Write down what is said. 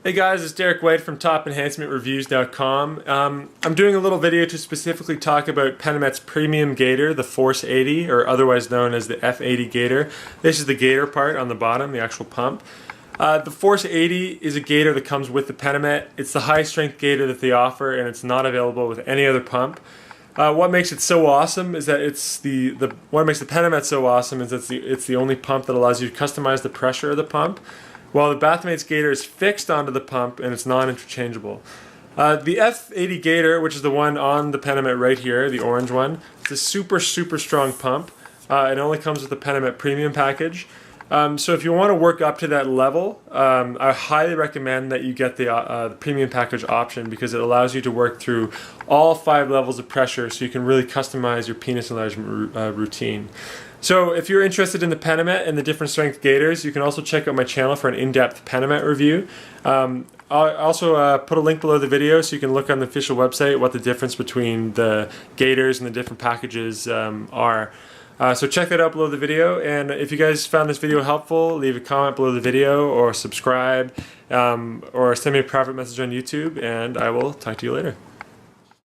Hey guys, it's Derrick White from TopEnhancementReviews.com. I'm doing a little video to specifically talk about Penomet's premium gaiter, the Force 80, or otherwise known as the F80 gaiter. This is the gaiter part on the bottom, the actual pump. The Force 80 is a gaiter that comes with the Penomet. It's the high strength gaiter that they offer, and it's not available with any other pump. What makes it so awesome is that what makes the Penomet so awesome is it's the only pump that allows you to customize the pressure of the pump, while the Bathymate's gaiter is fixed onto the pump and it's non-interchangeable. The F80 gaiter, which is the one on the Penomet right here, the orange one, it's a super strong pump. It only comes with the Penomet premium package. So if you want to work up to that level, I highly recommend that you get the premium package option, because it allows you to work through all 5 levels of pressure, so you can really customize your penis enlargement routine. So if you're interested in the Penomet and the different strength gaiters, you can also check out my channel for an in-depth Penomet review. I'll also put a link below the video so you can look on the official website what the difference between the gaiters and the different packages are. So check that out below the video, and if you guys found this video helpful, leave a comment below the video, or subscribe, or send me a private message on YouTube, and I will talk to you later.